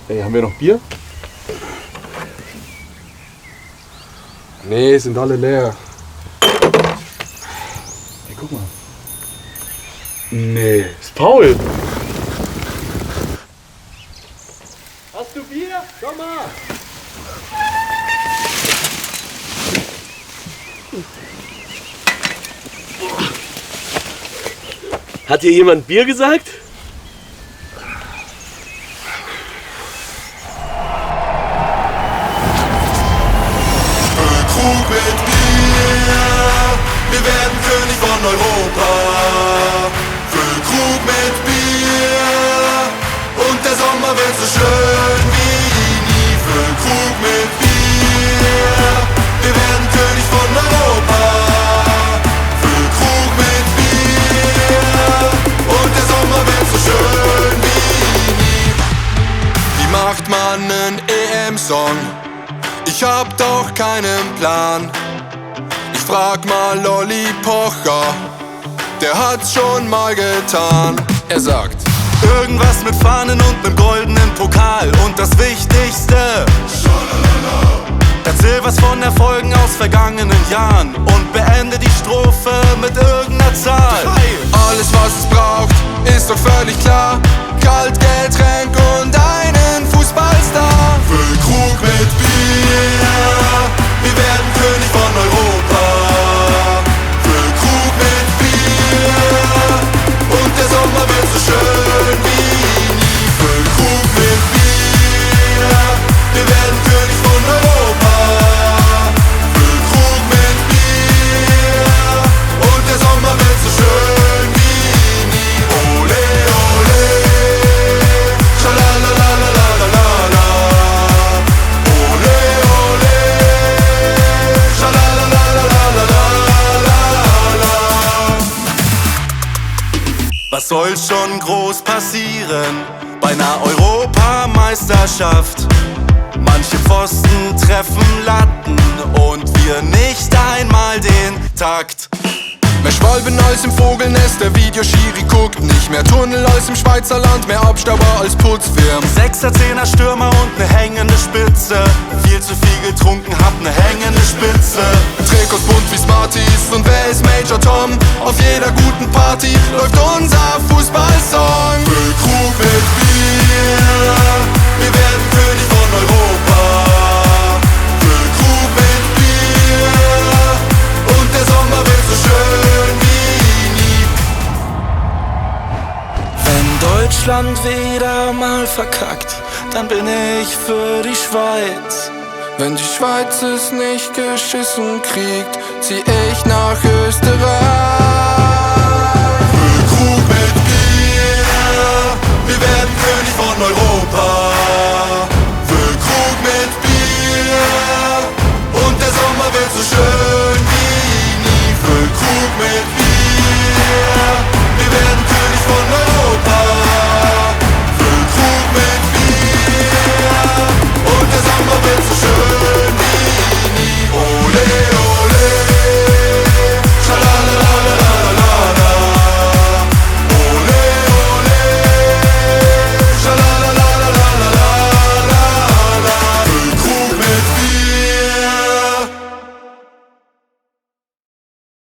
Ey, haben wir noch Bier? Nee, sind alle leer. Ey, guck mal. Nee, ist Paul. Hast du Bier? Komm mal. Hat hier jemand Bier gesagt? Krug mit Bier, wir werden König von Europa. Krug mit Bier und der Sommer wird so schön wie nie. Krug mit Bier, wir werden König von Europa. Krug mit Bier und der Sommer wird so schön wie nie. Wie macht man nen EM-Song? Ich hab doch keinen Plan. Ich frag mal Olli Pocher, der hat's schon mal getan. Er sagt: irgendwas mit Fahnen und nem goldenen Pokal. Und das Wichtigste: erzähl was von Erfolgen aus vergangenen Jahren und beende die Strophe mit irgendeiner Zahl. Alles was es braucht, ist doch völlig klar. Kalt, Getränk und einen Fußballstar. Füll Krug mit Bier, wir werden König von Europa. Füll Krug mit Bier und der Sommer wird so schön wie nie. Füll Krug mit Bier, wir werden König von Europa. Füll Krug mit Bier und der Sommer wird so schön wie nie. Ole, ole, schalalalalalala. Ole, ole, schalalalalalala. Was soll schon groß passieren bei einer Europameisterschaft? Manche Pfosten treffen Latten und wir nicht einmal den Takt. Mehr Schwalben als im Vogelnest, der Videoschiri guckt nicht. Mehr Tunnel als im Schweizerland, mehr Abstauber als Putzfirmen. 6er, 10er Stürmer und ne hängende Spitze. Viel zu viel getrunken, hab ne hängende Spitze. Trikots bunt wie Smarties und wer ist Major Tom? Auf jeder guten Party läuft unser Fußballsong. Füll Krug mit Bier, wir werden König von Europa. Füll Krug mit Bier und der Sommer wird so schön wie nie. Wenn Deutschland wieder mal verkackt, dann bin ich für die Schweiz. Wenn die Schweiz es nicht geschissen kriegt, zieh ich nach Österreich.